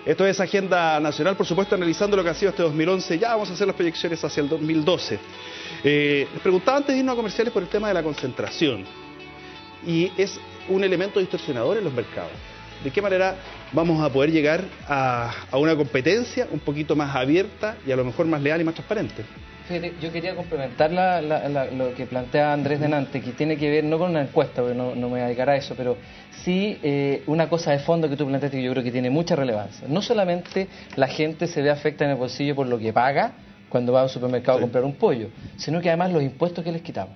Esto es Agenda Nacional, por supuesto, analizando lo que ha sido este 2011. Ya vamos a hacer las proyecciones hacia el 2012. Les preguntaba antes de irnos a comerciales por el tema de la concentración. Y es un elemento distorsionador en los mercados. ¿De qué manera vamos a poder llegar a una competencia un poquito más abierta y a lo mejor más leal y más transparente? Fíjate, yo quería complementar lo que plantea Andrés delante, que tiene que ver no con una encuesta, porque no me voy a dedicar a eso, pero sí una cosa de fondo que tú planteaste que yo creo que tiene mucha relevancia. No solamente la gente se ve afectada en el bolsillo por lo que paga cuando va a un supermercado a comprar un pollo, sino que además los impuestos que les quitamos.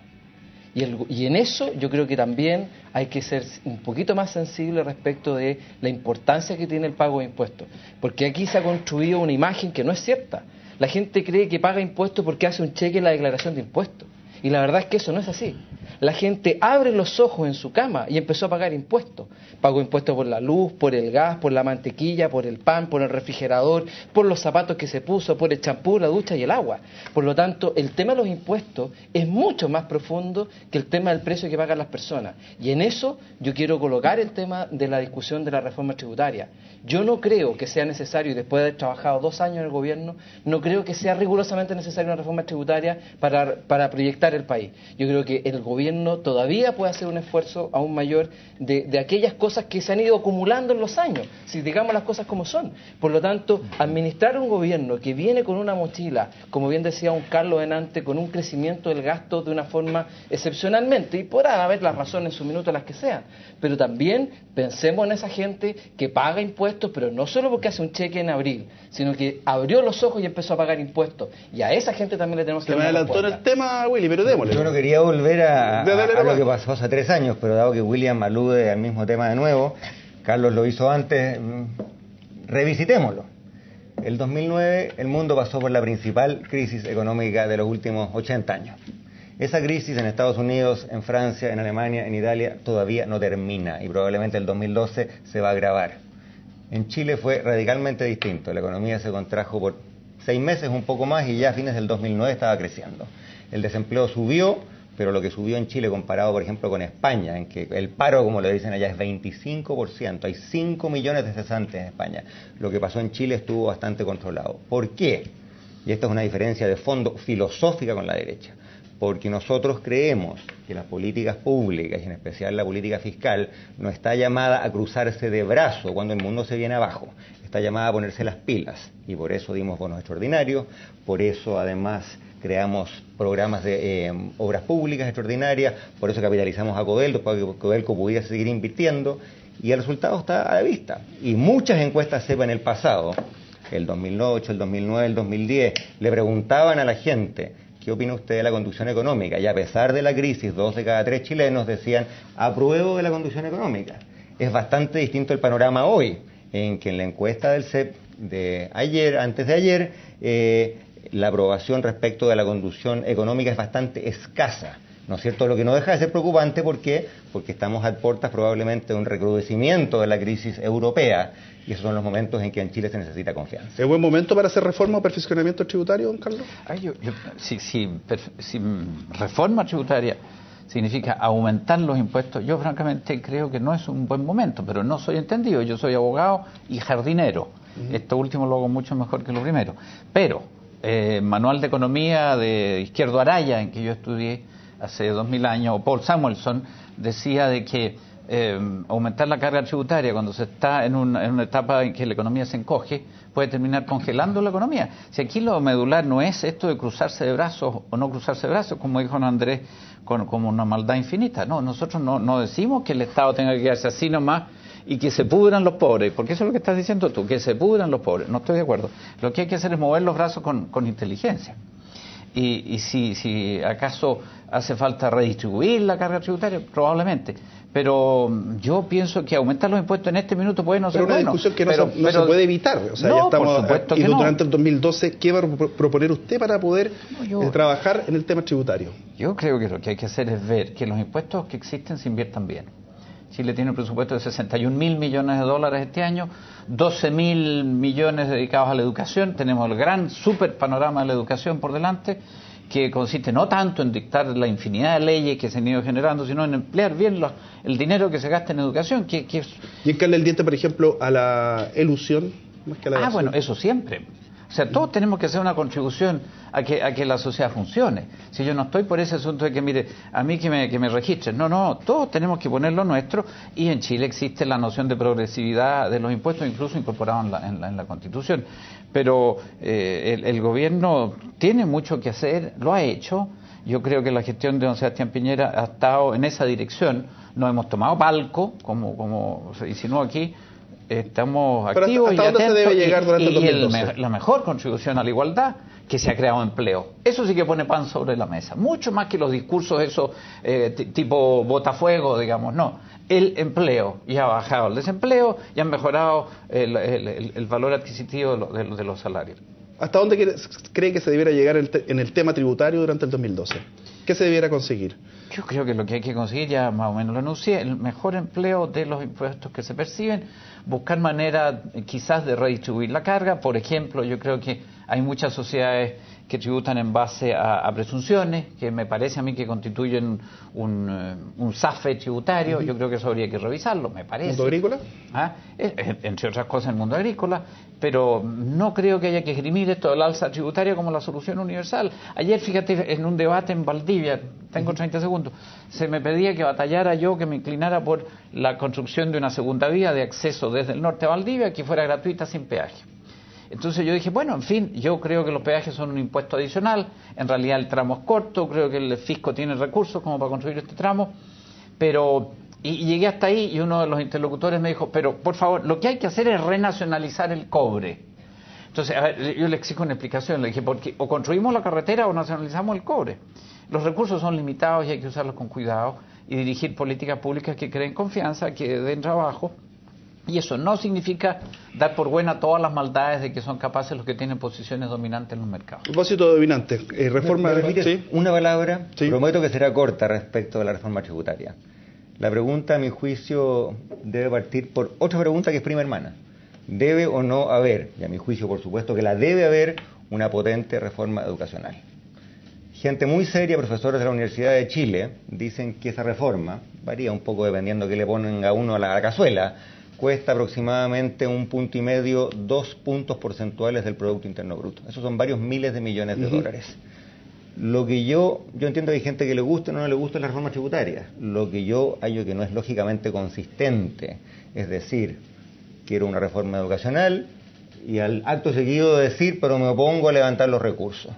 Y en eso yo creo que también hay que ser un poquito más sensible respecto de la importancia que tiene el pago de impuestos. Porque aquí se ha construido una imagen que no es cierta. La gente cree que paga impuestos porque hace un cheque en la declaración de impuestos. Y la verdad es que eso no es así. La gente abre los ojos en su cama y empezó a pagar impuestos. Pagó impuestos por la luz, por el gas, por la mantequilla, por el pan, por el refrigerador, por los zapatos que se puso, por el champú, la ducha y el agua. Por lo tanto, el tema de los impuestos es mucho más profundo que el tema del precio que pagan las personas. Y en eso yo quiero colocar el tema de la discusión de la reforma tributaria. Yo no creo que sea necesario, después de haber trabajado 2 años en el gobierno, no creo que sea rigurosamente necesaria una reforma tributaria para proyectar el país. Yo creo que el gobierno todavía puede hacer un esfuerzo aún mayor de aquellas cosas que se han ido acumulando en los años, si digamos las cosas como son. Por lo tanto, administrar un gobierno que viene con una mochila, como bien decía un Carlos delante, con un crecimiento del gasto de una forma excepcionalmente, y podrán haber las razones en su minuto las que sean, pero también pensemos en esa gente que paga impuestos, pero no solo porque hace un cheque en abril, sino que abrió los ojos y empezó a pagar impuestos, y a esa gente también le tenemos que dar una respuesta. Se me adelantó en el tema, Willy, pero démosle. Yo no quería volver a lo que pasó hace 3 años, pero dado que William alude al mismo tema de nuevo, Carlos lo hizo antes, revisitémoslo. El 2009 el mundo pasó por la principal crisis económica de los últimos 80 años. Esa crisis en Estados Unidos, en Francia, en Alemania, en Italia, todavía no termina y probablemente el 2012 se va a agravar. En Chile fue radicalmente distinto. La economía se contrajo por 6 meses, un poco más, y ya a fines del 2009 estaba creciendo. El desempleo subió, pero lo que subió en Chile comparado, por ejemplo, con España, en que el paro, como le dicen allá, es 25%. Hay 5 millones de cesantes en España. Lo que pasó en Chile estuvo bastante controlado. ¿Por qué? Y esta es una diferencia de fondo filosófica con la derecha. Porque nosotros creemos que las políticas públicas, y en especial la política fiscal, no está llamada a cruzarse de brazo cuando el mundo se viene abajo. Está llamada a ponerse las pilas. Y por eso dimos bonos extraordinarios, por eso además creamos programas de obras públicas extraordinarias, por eso capitalizamos a Codelco para que Codelco pudiera seguir invirtiendo, y el resultado está a la vista. Y muchas encuestas CEPA en el pasado, el 2008, el 2009, el 2010, le preguntaban a la gente: ¿qué opina usted de la conducción económica? Y a pesar de la crisis, 2 de cada 3 chilenos decían: apruebo de la conducción económica. Es bastante distinto el panorama hoy, en que en la encuesta del CEP de ayer, antes de ayer, la aprobación respecto de la conducción económica es bastante escasa, ¿no es cierto? Lo que no deja de ser preocupante, ¿por qué? Porque estamos a puertas probablemente de un recrudecimiento de la crisis europea, y esos son los momentos en que en Chile se necesita confianza. ¿Es buen momento para hacer reforma o perfeccionamiento tributario, don Carlos? Si reforma tributaria significa aumentar los impuestos, yo francamente creo que no es un buen momento, pero no soy entendido. Yo soy abogado y jardinero. Esto último lo hago mucho mejor que lo primero. Pero Manual de Economía de Izquierdo Araya, en que yo estudié hace 2000 años, o Paul Samuelson, decía de que aumentar la carga tributaria cuando se está en una etapa en que la economía se encoge puede terminar congelando la economía. Si aquí lo medular no es esto de cruzarse de brazos o no cruzarse de brazos, como dijo Andrés, como una maldad infinita. No, nosotros no decimos que el Estado tenga que quedarse así nomás y que se pudran los pobres, porque eso es lo que estás diciendo tú, que se pudran los pobres. No estoy de acuerdo. Lo que hay que hacer es mover los brazos con inteligencia. Y si acaso hace falta redistribuir la carga tributaria, probablemente. Pero yo pienso que aumentar los impuestos en este minuto puede no ser bueno. Pero una discusión que no se puede evitar. O sea, no, ya estamos, por supuesto que durante el 2012, ¿qué va a proponer usted para poder trabajar en el tema tributario? Yo creo que lo que hay que hacer es ver que los impuestos que existen se inviertan bien. Chile tiene un presupuesto de 61.000 millones de dólares este año, 12.000 millones dedicados a la educación. Tenemos el gran super panorama de la educación por delante, que consiste no tanto en dictar la infinidad de leyes que se han ido generando, sino en emplear bien el dinero que se gasta en educación. ¿Y en caerle el diente, por ejemplo, a la elusión más que a la evasión. Bueno, eso siempre. O sea, todos tenemos que hacer una contribución a que la sociedad funcione. Si yo no estoy por ese asunto de que, mire, a mí que me registren. No, todos tenemos que poner lo nuestro, y en Chile existe la noción de progresividad de los impuestos, incluso incorporado en la Constitución. Pero el gobierno tiene mucho que hacer, lo ha hecho. Yo creo que la gestión de don Sebastián Piñera ha estado en esa dirección. No hemos tomado palco, como se insinuó aquí. Estamos activos ¿hasta y dónde atentos, se debe llegar durante el 2012? La mejor contribución a la igualdad, que se ha creado empleo. Eso sí que pone pan sobre la mesa, mucho más que los discursos esos tipo botafuego, digamos. No, el empleo, y ha bajado el desempleo y han mejorado el valor adquisitivo de los salarios. ¿Hasta dónde cree que se debiera llegar en el tema tributario durante el 2012? ¿Qué se debiera conseguir? Yo creo que lo que hay que conseguir, ya más o menos lo anuncié, el mejor empleo de los impuestos que se perciben, buscar maneras quizás de redistribuir la carga. Por ejemplo, yo creo que hay muchas sociedades que tributan en base a presunciones, que me parece a mí que constituyen un zafe tributario. Yo creo que eso habría que revisarlo, me parece. ¿Mundo agrícola? Entre otras cosas el mundo agrícola, pero no creo que haya que esgrimir esto del alza tributaria como la solución universal. Ayer, fíjate, en un debate en Valdivia, tengo 30 segundos, se me pedía que batallara yo, que me inclinara por la construcción de una segunda vía de acceso desde el norte a Valdivia que fuera gratuita sin peaje. Entonces yo dije, bueno, en fin, yo creo que los peajes son un impuesto adicional, en realidad el tramo es corto, creo que el fisco tiene recursos como para construir este tramo, pero... Y llegué hasta ahí y uno de los interlocutores me dijo, pero por favor, lo que hay que hacer es renacionalizar el cobre. Entonces, a ver, yo le exijo una explicación, le dije, porque o construimos la carretera o nacionalizamos el cobre. Los recursos son limitados y hay que usarlos con cuidado y dirigir políticas públicas que creen confianza, que den trabajo. Y eso no significa dar por buena todas las maldades de que son capaces los que tienen posiciones dominantes en los mercados. A propósito de dominante, reforma... ¿Sí? Una palabra, sí. Prometo que será corta respecto de la reforma tributaria. La pregunta, a mi juicio, debe partir por otra pregunta que es prima hermana. ¿Debe o no haber, y a mi juicio por supuesto que la debe haber, una potente reforma educacional? Gente muy seria, profesores de la Universidad de Chile, dicen que esa reforma, varía un poco dependiendo que le ponen a uno a la cazuela, cuesta aproximadamente 1,5 puntos, 2 puntos porcentuales del Producto Interno Bruto. Esos son varios miles de millones de dólares. Lo que yo entiendo que hay gente que le gusta o no le gusta la reforma tributaria. Lo que yo hallo que no es lógicamente consistente, es decir, quiero una reforma educacional y al acto seguido decir, pero me opongo a levantar los recursos.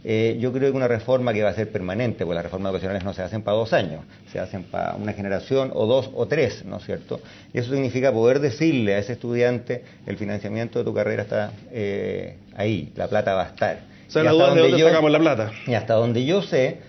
Yo creo que una reforma que va a ser permanente, porque las reformas educacionales no se hacen para 2 años, se hacen para una generación o 2 o 3, ¿no es cierto? Y eso significa poder decirle a ese estudiante, el financiamiento de tu carrera está ahí, la plata va a estar. O sea, la duda es de dónde sacamos la plata. Y hasta donde yo sé,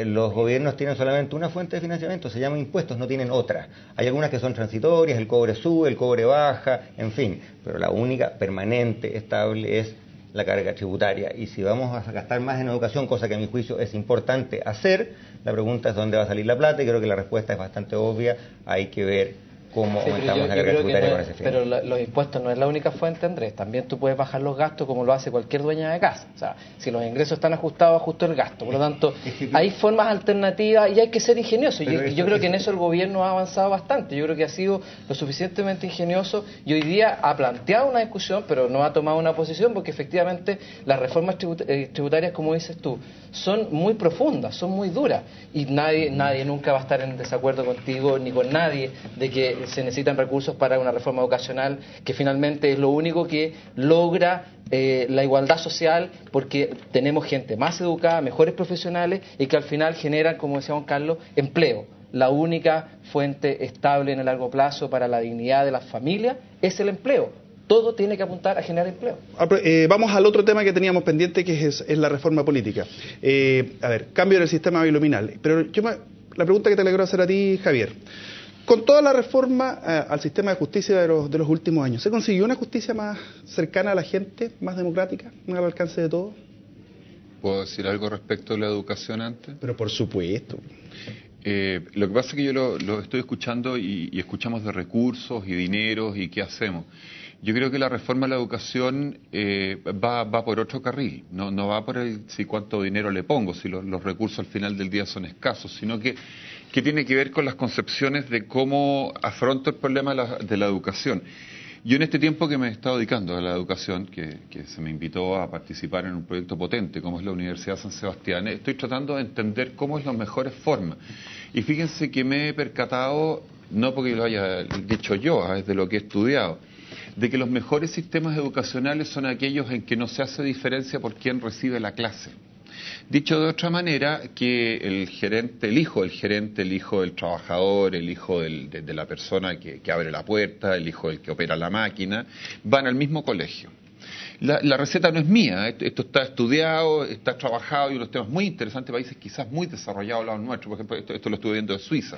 los gobiernos tienen solamente una fuente de financiamiento, se llama impuestos, no tienen otra. Hay algunas que son transitorias, el cobre sube, el cobre baja, en fin, pero la única permanente, estable es la carga tributaria. Y si vamos a gastar más en educación, cosa que a mi juicio es importante hacer, la pregunta es dónde va a salir la plata, y creo que la respuesta es bastante obvia, hay que ver cómo aumentamos la carga tributaria con ese fin. Pero los impuestos no es la única fuente, Andrés. También tú puedes bajar los gastos como lo hace cualquier dueña de casa. O sea, si los ingresos están ajustados, ajusto el gasto. Por lo tanto, hay formas alternativas y hay que ser ingenioso. Yo creo que en eso el gobierno ha avanzado bastante. Yo creo que ha sido lo suficientemente ingenioso y hoy día ha planteado una discusión, pero no ha tomado una posición, porque efectivamente las reformas tributarias, como dices tú, son muy profundas, son muy duras. Y nadie nunca va a estar en desacuerdo contigo ni con nadie de que se necesitan recursos para una reforma educacional que finalmente es lo único que logra la igualdad social, porque tenemos gente más educada, mejores profesionales y que al final generan, como decía Juan Carlos, empleo. La única fuente estable en el largo plazo para la dignidad de las familias es el empleo. Todo tiene que apuntar a generar empleo. Vamos al otro tema que teníamos pendiente, que es la reforma política. A ver, cambio en el sistema binominal. Pero la pregunta que te le quiero hacer a ti, Javier. Con toda la reforma al sistema de justicia de los últimos años, ¿se consiguió una justicia más cercana a la gente, más democrática, más al alcance de todos? ¿Puedo decir algo respecto a la educación antes? Pero por supuesto. Lo que pasa es que yo lo estoy escuchando y escuchamos de recursos y dineros y qué hacemos. Yo creo que la reforma a la educación va por otro carril, no va por el si cuánto dinero le pongo, si los recursos al final del día son escasos, sino que tiene que ver con las concepciones de cómo afronto el problema de la educación. Yo en este tiempo que me he estado dedicando a la educación, que se me invitó a participar en un proyecto potente como es la Universidad San Sebastián, estoy tratando de entender cómo es las mejores formas. Y fíjense que me he percatado, no porque lo haya dicho yo, es de lo que he estudiado, de que los mejores sistemas educacionales son aquellos en que no se hace diferencia por quién recibe la clase. Dicho de otra manera, que el gerente, el hijo del gerente, el hijo del trabajador, el hijo de la persona que abre la puerta, el hijo del que opera la máquina, van al mismo colegio. La receta no es mía, esto está estudiado, está trabajado y unos temas muy interesantes, países quizás muy desarrollados al lado nuestro, por ejemplo, esto lo estuve viendo de Suiza.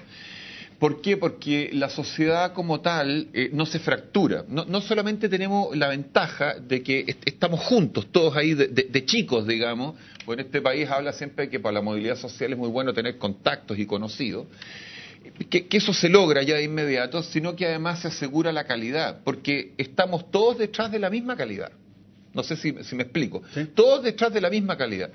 ¿Por qué? Porque la sociedad como tal no se fractura. No solamente tenemos la ventaja de que estamos juntos, todos ahí de chicos, digamos, pues en este país habla siempre de que para la movilidad social es muy bueno tener contactos y conocidos, que eso se logra ya de inmediato, sino que además se asegura la calidad, porque estamos todos detrás de la misma calidad. No sé si me explico. ¿Sí? Todos detrás de la misma calidad.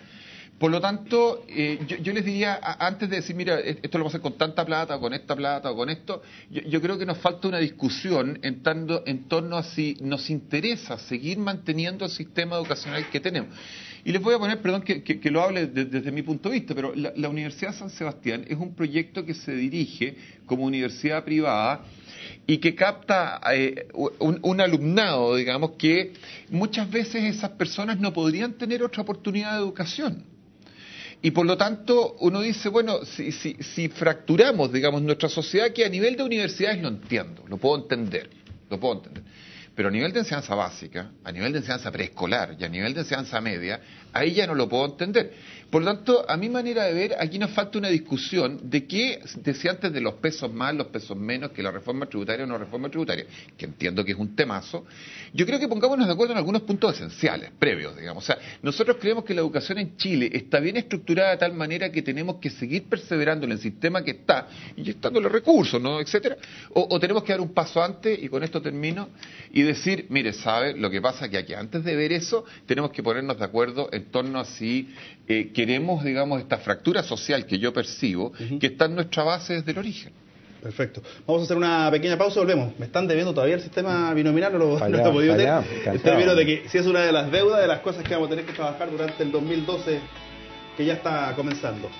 Por lo tanto, yo les diría, antes de decir, mira, esto lo vamos a hacer con tanta plata, o con esta plata, o con esto, yo creo que nos falta una discusión en torno a si nos interesa seguir manteniendo el sistema educacional que tenemos. Y les voy a poner, perdón que lo hable desde mi punto de vista, pero la Universidad San Sebastián es un proyecto que se dirige como universidad privada y que capta un alumnado, digamos, que muchas veces esas personas no podrían tener otra oportunidad de educación. Y por lo tanto, uno dice, bueno, si fracturamos, digamos, nuestra sociedad, que a nivel de universidades lo entiendo, lo puedo entender. Pero a nivel de enseñanza básica, a nivel de enseñanza preescolar y a nivel de enseñanza media, ahí ya no lo puedo entender. Por lo tanto, a mi manera de ver, aquí nos falta una discusión de qué decía antes de los pesos más, los pesos menos, que la reforma tributaria o no reforma tributaria, que entiendo que es un temazo. Yo creo que pongámonos de acuerdo en algunos puntos esenciales, previos, digamos. O sea, nosotros creemos que la educación en Chile está bien estructurada de tal manera que tenemos que seguir perseverando en el sistema que está, y estando los recursos, ¿no?, etcétera, o tenemos que dar un paso antes, y con esto termino, y decir, mire, ¿sabe? Lo que pasa es que aquí, antes de ver eso, tenemos que ponernos de acuerdo en torno a si queremos, digamos, esta fractura social que yo percibo, que está en nuestra base desde el origen. Perfecto. Vamos a hacer una pequeña pausa y volvemos. Me están debiendo todavía el sistema binominal, no he podido tener. Estoy viendo de que si es una de las deudas, de las cosas que vamos a tener que trabajar durante el 2012, que ya está comenzando.